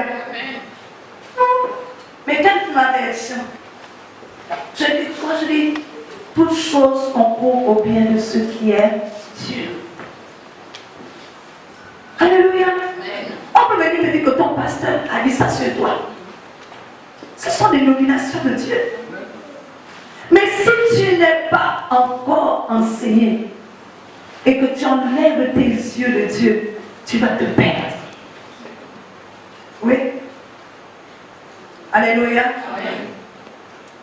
Alléluia. Mais quelle fut ma réaction? Quand je dis, toutes choses concourent au bien de ceux qui aiment Dieu. Alléluia. On peut venir me dire que ton pasteur a dit ça sur toi. Ce sont des nominations de Dieu. Mais si tu n'es pas encore enseigné et que tu enlèves tes yeux de Dieu, tu vas te perdre. Oui. Alléluia.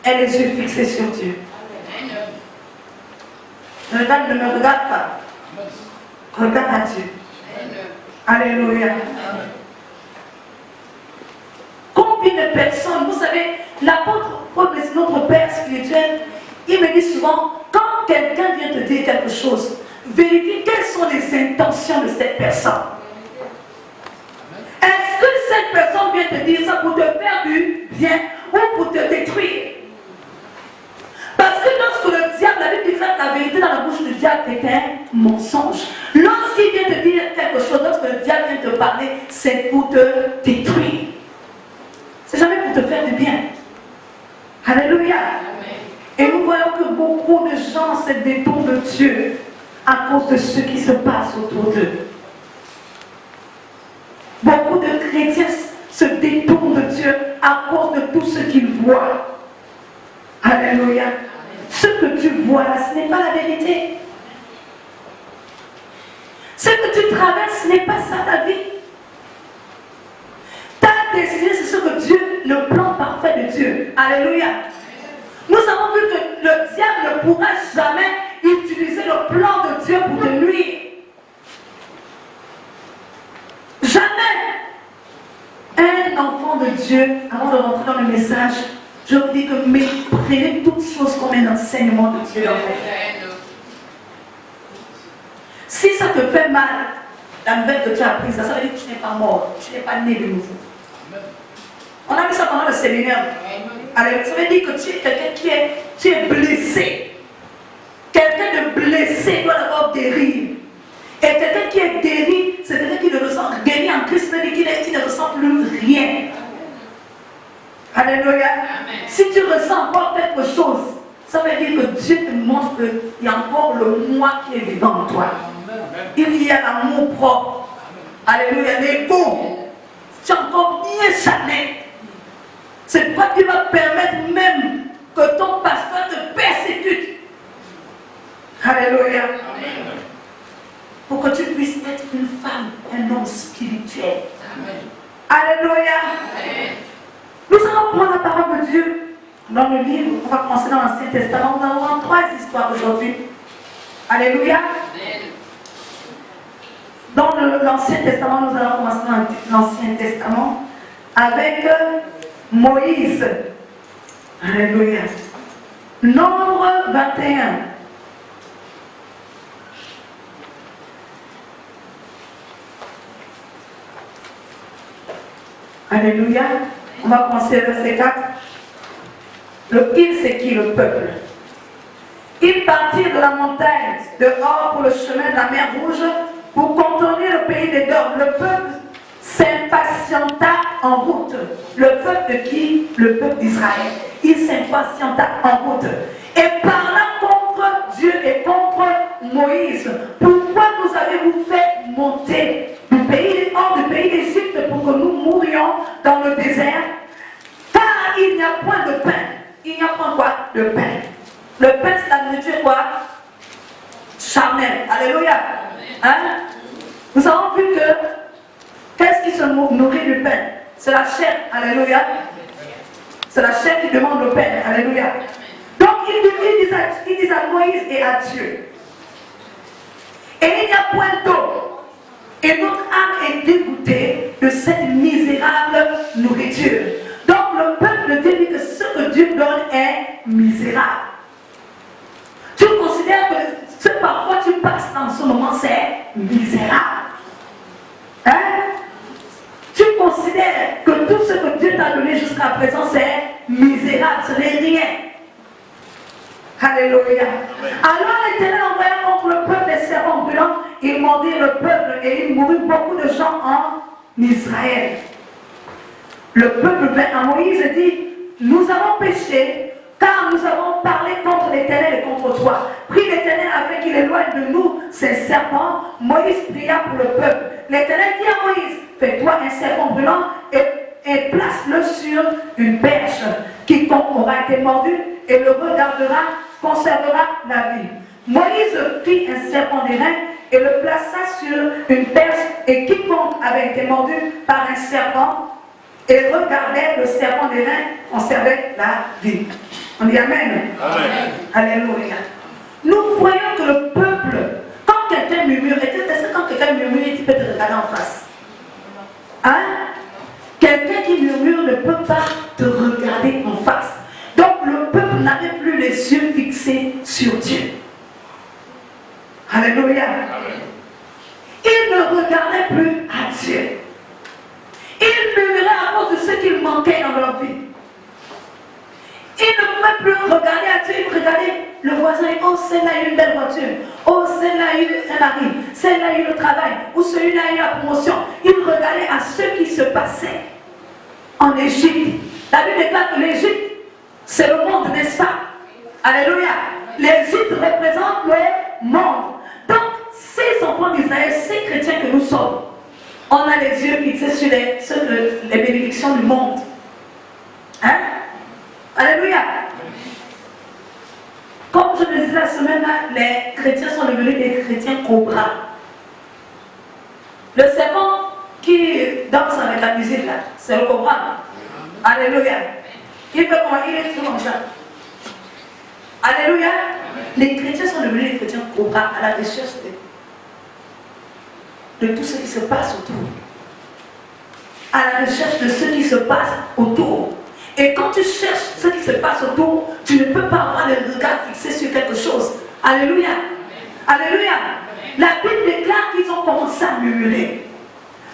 Et les yeux fixés sur Dieu. Ne me regarde pas. Regarde à Dieu. Alléluia. Combien de personnes, vous savez, l'apôtre Paul, notre Père spirituel, il me dit souvent, quand quelqu'un vient te dire quelque chose, vérifie quelles sont les intentions de cette personne. Est-ce que cette personne vient te dire ça pour te faire du bien ou pour te détruire? Parce que lorsque le diable avait dit que la vérité dans la bouche du diable est un mensonge, lorsqu'il vient te dire quelque chose, lorsque le diable vient te parler, c'est pour te détruire. C'est jamais pour te faire du bien. Alléluia. Et nous voyons que beaucoup de gens se détournent de Dieu à cause de ce qui se passe autour d'eux. Beaucoup de chrétiens se détournent de Dieu à cause de tout ce qu'ils voient. Alléluia. Ce que tu vois là, ce n'est pas la vérité. Ce que tu traverses, ce n'est pas ça ta vie. Ta destinée, c'est ce que Dieu, le plan parfait de Dieu. Alléluia. Nous avons vu que le diable ne pourra jamais utiliser le plan de Dieu pour te nuire. Jamais. Un enfant de Dieu, avant de rentrer dans le message, je vous dis que prenez toutes choses comme un enseignement de Dieu dans votre vie. Si ça te fait mal, la nouvelle que tu as apprise, ça veut dire que tu n'es pas mort, tu n'es pas né de nouveau. On a vu ça pendant le séminaire. Alors, ça veut dire que tu es quelqu'un qui est blessé. Quelqu'un de blessé doit d'abord guérir. Et quelqu'un qui est guéri, c'est quelqu'un qui ne ressent guéri en Christ, mais qui ne ressent plus rien. Alléluia. Amen. Si tu ressens encore quelque chose, ça veut dire que Dieu te montre qu'il y a encore le moi qui est vivant en toi. Amen. Il y a l'amour propre. Alléluia. L'ego. Tu es encore bien chané. C'est toi qui vas permettre même que ton pasteur te persécute. Alléluia. Amen. Pour que tu puisses être une femme, un homme spirituel. Amen. Alléluia. Amen. Nous allons prendre la parole de Dieu dans le livre. On va commencer dans l'Ancien Testament. Nous allons voir 3 histoires aujourd'hui. Alléluia. Dans l'Ancien Testament, nous allons commencer dans l'Ancien Testament avec Moïse. Alléluia. Nombre 21. Alléluia. On va commencer verset 4. Le il, c'est qui? Le peuple. Ils partirent de la montagne de Hor pour le chemin de la mer Rouge pour contourner le pays d'Édom. Le peuple s'impatienta en route. Le peuple de qui? Le peuple d'Israël. Il s'impatienta en route et parla contre Dieu et contre Moïse. Pourquoi nous avez-vous fait monter hors du pays d'Égypte pour que nous mourions dans le désert? Car il n'y a point de pain. Il n'y a point quoi? De pain. Le pain, c'est la nourriture quoi? Charnelle. Alléluia. Hein? Nous avons vu que qu'est-ce qui se nourrit du pain? C'est la chair. Alléluia. C'est la chair qui demande le pain. Alléluia. Donc il dit à Moïse et à Dieu. Et il n'y a point d'eau. Et notre âme est dégoûtée de cette misérable nourriture. Donc le peuple de Dieu dit que ce que Dieu donne est misérable. Tu considères que ce par quoi tu passes dans ce moment, c'est misérable. Hein? Tu considères que tout ce que Dieu t'a donné jusqu'à présent, c'est misérable, ce n'est rien. Alléluia. Alors l'Éternel envoya contre le peuple des serpents brûlants, il mordit le peuple et il mourut beaucoup de gens en Israël. le peuple vint à Moïse et dit, nous avons péché, car nous avons parlé contre l'Éternel et contre toi. Prie l'Éternel afin qu'il éloigne de nous ces serpents. Moïse pria pour le peuple. L'Éternel dit à Moïse, fais-toi un serpent brûlant et place-le sur une perche. Quiconque aura été mordu et le regardera, conservera la vie. Moïse fit un serpent d'airain et le plaça sur une perche, et quiconque avait été mordu par un serpent et regardait le serpent d'airain conservait la vie. On dit Amen. Amen. Alléluia. Nous voyons que le peuple, quand quelqu'un murmure, est-ce que quand quelqu'un murmure, il peut te regarder en face? Hein? Quelqu'un qui murmure ne peut pas te regarder en face. Donc le peuple n'avait plus les yeux fixés sur Dieu. Alléluia. Amen. Il ne regardait plus à Dieu. Il murmurait à cause de ce qu'il manquait dans leur vie. Il ne pouvait plus regarder à Dieu, il regardait le voisin, oh celle-là a eu une belle voiture, oh celle-là a eu un mari, celle-là a eu le travail, ou celui-là a eu la promotion. Il regardait à ce qui se passait en Égypte. La Bible déclare que l'Égypte, c'est le monde, n'est-ce pas? Alléluia. L'Égypte représente le monde. Donc, ces enfants d'Israël, ces chrétiens que nous sommes, on a les yeux fixés sur les bénédictions du monde. Hein? Alléluia. Comme je le disais la semaine-là, les chrétiens sont devenus des chrétiens cobras. Le serpent qui danse avec la musique là, c'est le cobra. Alléluia. Il fait comment? Il est tout comme ça. Alléluia. Les chrétiens sont devenus des chrétiens cobras à la recherche de tout ce qui se passe autour. À la recherche de ce qui se passe autour. Et quand tu cherches ce qui se passe autour, tu ne peux pas avoir le regard fixé sur quelque chose. Alléluia. Alléluia. La Bible déclare qu'ils ont commencé à murmurer.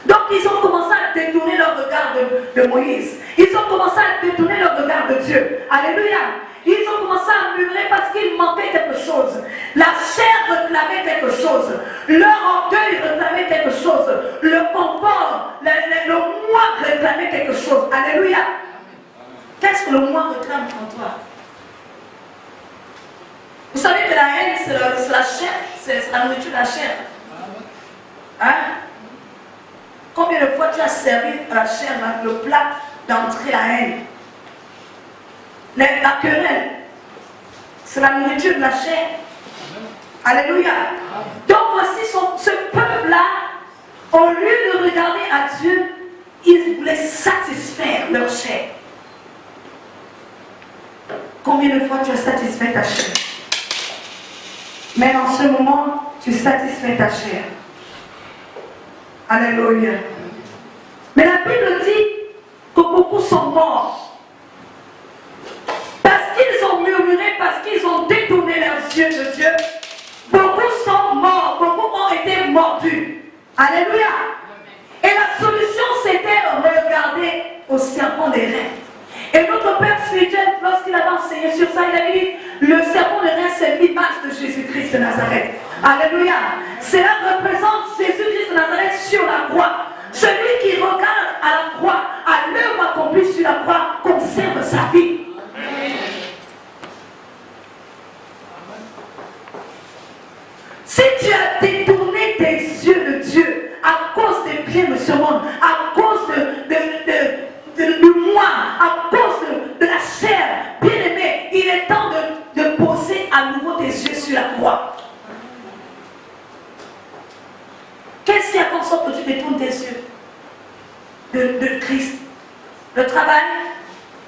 Donc ils ont commencé à détourner leur regard de Moïse. Ils ont commencé à détourner leur regard de Dieu. Alléluia. Ils ont commencé à murmurer parce qu'il manquait quelque chose. La chair réclamait quelque chose. Leur orgueil réclamait quelque chose. Le confort, le moi réclamait quelque chose. Alléluia. Qu'est-ce que le moi réclame en toi? Vous savez que la haine, c'est la chair, c'est la nourriture de la chair. Hein? Combien de fois tu as servi à la chair le plat d'entrée la haine? La querelle, c'est la nourriture de la chair. Alléluia. Donc voici ce peuple-là, au lieu de regarder à Dieu, ils voulaient satisfaire leur chair. Combien de fois tu as satisfait ta chair? Mais en ce moment, tu satisfais ta chair. Alléluia. Mais la Bible dit que beaucoup sont morts. Parce qu'ils ont murmuré, parce qu'ils ont détourné leurs yeux de Dieu. Beaucoup sont morts, beaucoup ont été mordus. Alléluia. Et la solution, c'était regarder au serpent des reins. Et notre Père spirituel, lorsqu'il avait enseigné sur ça, il avait dit, le serpent de rein, c'est l'image de Jésus-Christ de Nazareth. Alléluia. Cela représente Jésus-Christ de Nazareth sur la croix. Celui qui regarde à la croix, à l'œuvre accomplie sur la croix, conserve sa vie. Si tu as détourné tes yeux de Dieu à cause des biens de ce monde, à cause du moi, à cause de la chair, bien-aimé, il est temps de poser à nouveau tes yeux sur la croix. Qu'est-ce qui a fait en sorte que tu détournes tes yeux de Christ? Le travail,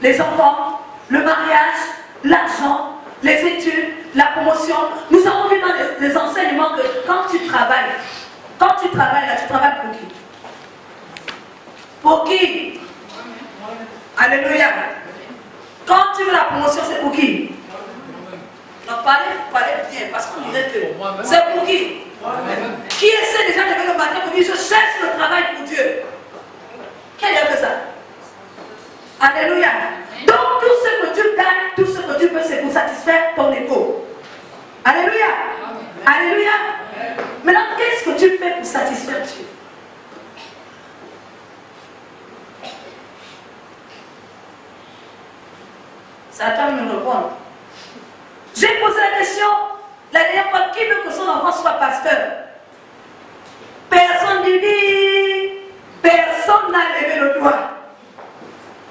les enfants, le mariage, l'argent, les études, la promotion. Nous avons vu dans les enseignements que quand tu travailles là, tu travailles pour qui? Pour qui? Alléluia. Quand tu veux la promotion, c'est pour qui? Donc parlez bien, parce qu'on dirait que c'est pour qui? Qui essaie déjà de lever le matin pour dire je cherche le travail pour Dieu? Qui a fait ça? Alléluia. Donc tout ce que tu gagnes, tout ce que tu veux, c'est pour satisfaire ton ego. Alléluia. Alléluia. Maintenant, qu'est-ce que tu fais pour satisfaire Dieu? C'est à toi de me répondre. J'ai posé la question la dernière fois, qui veut que son enfant soit pasteur? Personne ne dit, personne n'a levé le doigt.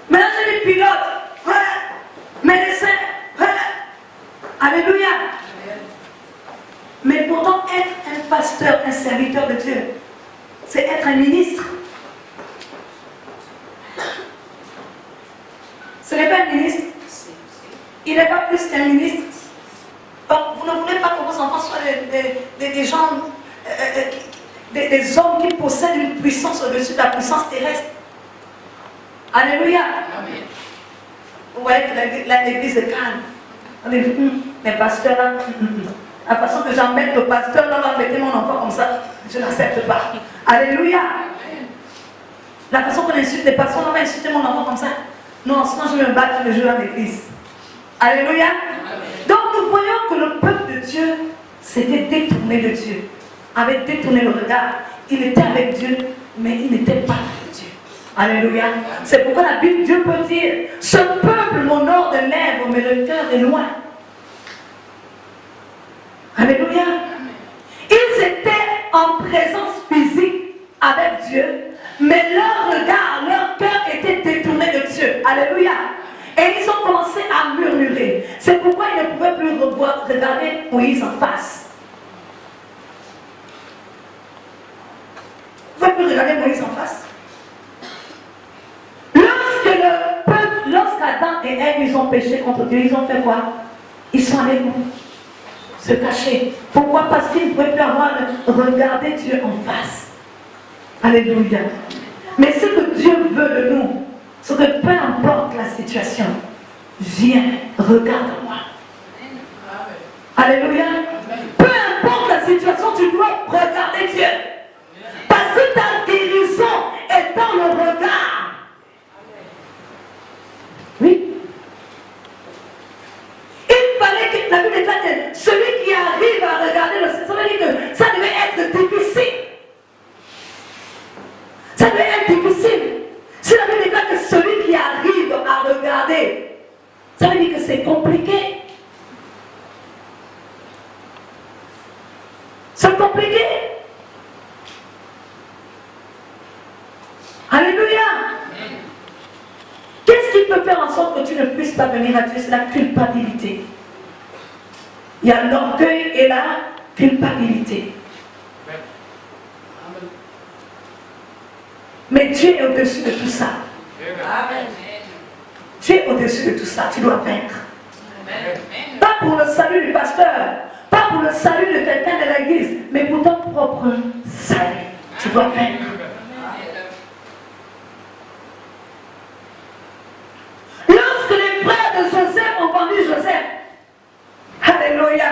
Maintenant, j'ai des pilotes, ouais, médecins, ouais. Alléluia. Mais pourtant, être un pasteur, un serviteur de Dieu, c'est être un ministre. Ce n'est pas un ministre. Il n'est pas plus qu'un ministre. Donc, vous ne voulez pas que vos enfants soient des gens, des hommes qui possèdent une puissance au-dessus de la puissance terrestre. Alléluia. Amen. Vous voyez que l'église est calme. On dit, les pasteurs là, la façon que j'emmène le pasteur là, va mettre mon enfant comme ça, je n'accepte pas. Alléluia. Amen. La façon qu'on insulte les pasteurs, on va insulter mon enfant comme ça. Non, sinon je vais me battre le jour dans l'église. Alléluia. Amen. Donc nous voyons que le peuple de Dieu s'était détourné de Dieu, avait détourné le regard. Il était avec Dieu, mais il n'était pas avec Dieu. Alléluia. C'est pourquoi la Bible, Dieu peut dire, ce peuple m'honore de lèvres, mais le cœur est loin. Alléluia. Ils étaient en présence physique avec Dieu, mais leur regard, leur cœur était détourné de Dieu. Alléluia. Et ils ont commencé à murmurer. C'est pourquoi ils ne pouvaient plus regarder Moïse en face. Vous ne pouvez plus regarder Moïse en face. Lorsque le peuple, lorsqu'Adam et Ève, ils ont péché contre Dieu, ils ont fait quoi? Ils sont allés se cacher. Pourquoi? Parce qu'ils ne pouvaient plus regarder Dieu en face. Alléluia. Mais ce que Dieu veut de nous, c'est que peu importe la situation, viens, regarde-moi. Alléluia. Peu importe la situation, tu dois regarder Dieu. Parce que ta guérison est dans le regard. Oui. Il fallait que la Bible déclare, celui qui arrive à regarder le ciel, ça veut dire que ça devait être difficile. Ça devait être difficile. Si la Bible déclare que celui qui arrive à regarder, ça veut dire que c'est compliqué. C'est compliqué. Alléluia. Qu'est-ce qui peut faire en sorte que tu ne puisses pas venir à Dieu? C'est la culpabilité. Il y a l'orgueil et la culpabilité. Mais Dieu est au-dessus de tout ça. Amen. Dieu est au-dessus de tout ça. Tu dois vaincre. Amen. Pas pour le salut du pasteur, pas pour le salut de quelqu'un de l'église, mais pour ton propre salut. Tu dois vaincre. Lorsque les frères de Joseph ont vendu Joseph, alléluia,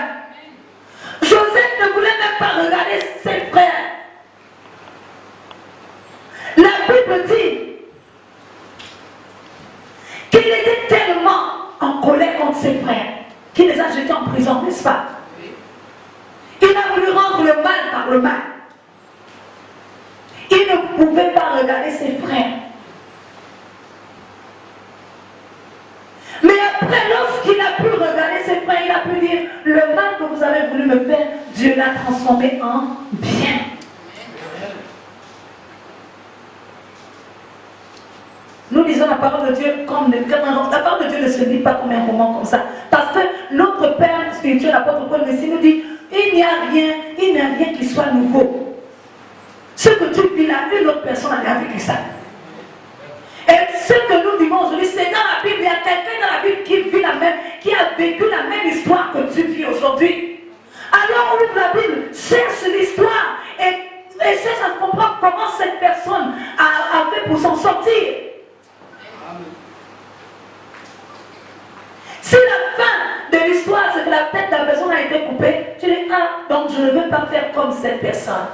Joseph ne voulait même pas regarder ses frères. La Bible dit qu'il était tellement en colère contre ses frères qu'il les a jetés en prison, n'est-ce pas? Il a voulu rendre le mal par le mal. Il ne pouvait pas regarder ses frères. Mais après, lorsqu'il a pu regarder ses frères, il a pu dire, le mal que vous avez voulu me faire, Dieu l'a transformé en bien. Nous lisons la parole de Dieu comme la parole de Dieu ne se lit pas comme un roman comme ça. Parce que notre Père spirituel, l'apôtre Paul Messie, nous dit, il n'y a rien qui soit nouveau. Ce que tu vis là, une autre personne n'a vécu ça. Et ce que nous vivons aujourd'hui, c'est dans la Bible, il y a quelqu'un dans la Bible qui a vécu la même histoire que tu vis aujourd'hui. Alors ouvre la Bible, cherche l'histoire et cherche à comprendre comment cette personne a fait pour s'en sortir. Si la fin de l'histoire, c'est que la tête de la personne a été coupée, tu dis, ah, donc je ne veux pas faire comme cette personne.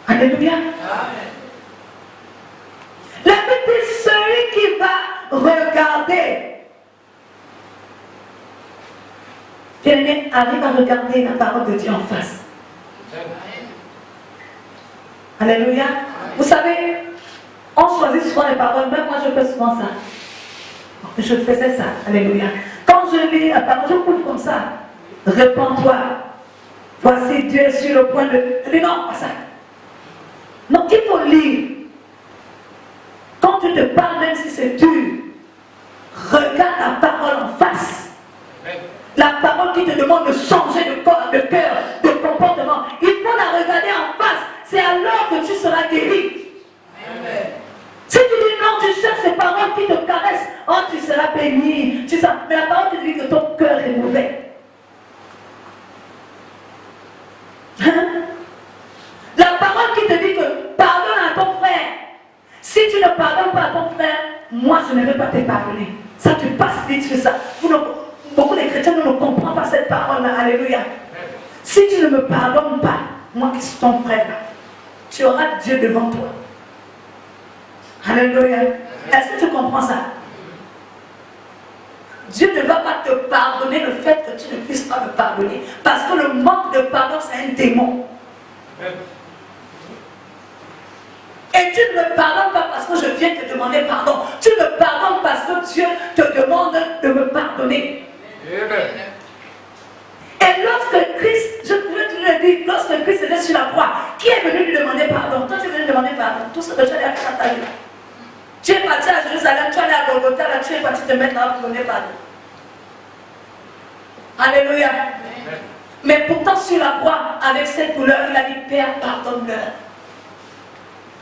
Alléluia. Amen. La Bible dit, celui qui va regarder, bien-aimé, arrive à regarder la parole de Dieu en face. Alléluia. Amen. Vous savez, on choisit souvent les paroles, même moi je fais souvent ça. Je faisais ça. Alléluia. Quand je lis la parole, je couvre comme ça. Répands-toi. Voici Dieu est sur le point de... Non, pas ça. Donc il faut lire. Quand tu te parles, même si c'est dur, regarde la parole en face. La parole qui te demande de changer de corps, de cœur, de comportement. Il faut la regarder en face. C'est alors que tu seras guéri. Amen. Si tu dis non, tu cherches ces paroles qui te caressent, oh, tu seras béni. Mais la parole te dit que ton cœur est mauvais. Hein? La parole qui te dit que pardonne à ton frère. Si tu ne pardonnes pas à ton frère, moi je ne vais pas te pardonner. Ça, tu passes vite sur ça. Beaucoup de chrétiens ne comprennent pas cette parole-là. Alléluia. Si tu ne me pardonnes pas, moi qui suis ton frère, tu auras Dieu devant toi. Alléluia. Est-ce que tu comprends ça? Dieu ne va pas te pardonner le fait que tu ne puisses pas me pardonner. Parce que le manque de pardon, c'est un démon. Et tu ne me pardonnes pas parce que je viens te demander pardon. Tu me pardonnes parce que Dieu te demande de me pardonner. Et lorsque Christ, je te le dis, lorsque Christ était sur la croix, qui est venu lui demander pardon? Toi, tu es venu demander pardon. Tout ce que tu as fait dans ta vie. Tu es parti à Jérusalem, tu es allé à Golgotha, là, tu es parti te mettre là pour donner pardon. Alléluia. Amen. Mais pourtant, sur la croix, avec cette douleur, il a dit, Père, pardonne-leur.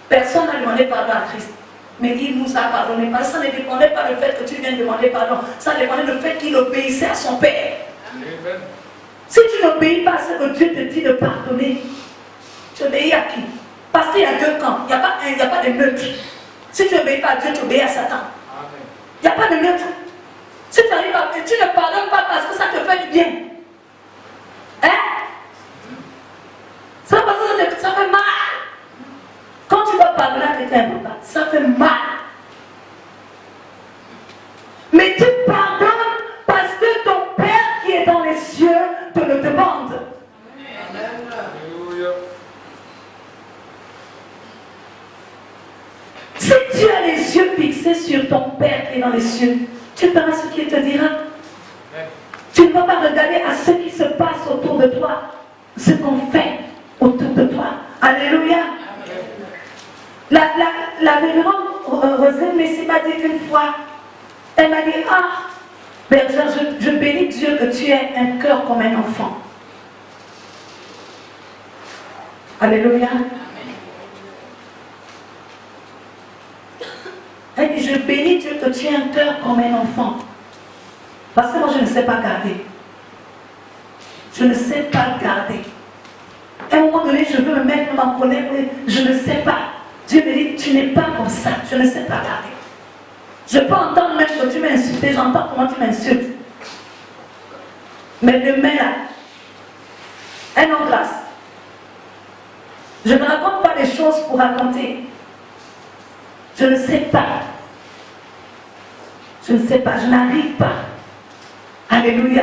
Personne n'a demandé pardon à Christ. Mais il nous a pardonné. Parce que ça ne dépendait pas du fait que tu viens demander pardon. Ça dépendait du fait qu'il obéissait à son Père. Amen. Si tu n'obéis pas à ce que Dieu te dit de pardonner, tu obéis à qui? Parce qu'il y a deux camps. Il n'y a pas de neutre. Si tu n'obéis pas à Dieu, tu obéis à Satan. Il n'y a pas de neutre. Si tu arrives à... Tu ne pardonnes pas parce que ça te fait du bien. Hein? Ça, parce que ça fait mal. Quand tu vas pardonner à quelqu'un, ça fait mal. Mais tu pardonnes parce que ton Père qui est dans les cieux te le demande. Alléluia. Si tu as les yeux fixés sur ton Père qui est dans les cieux, tu feras ce qu'il te dira. Tu ne vas pas regarder à ce qui se passe autour de toi, ce qu'on fait autour de toi. Alléluia. La révérende Rosine Messi m'a dit une fois, elle m'a dit, ah, bergère, je bénis Dieu que tu aies un cœur comme un enfant. Alléluia. Elle dit, je bénis Dieu que tu aies un cœur comme un enfant. Parce que moi, je ne sais pas garder. Je ne sais pas garder. À un moment donné, je veux me mettre en colère, mais je ne sais pas. Dieu me dit, tu n'es pas comme ça. Je ne sais pas garder. Je peux entendre même que tu m'as insulté, j'entends comment tu m'insultes. Mais demain là, un an grâce. Je ne raconte pas des choses pour raconter. Je ne sais pas. Je ne sais pas, je n'arrive pas. Alléluia.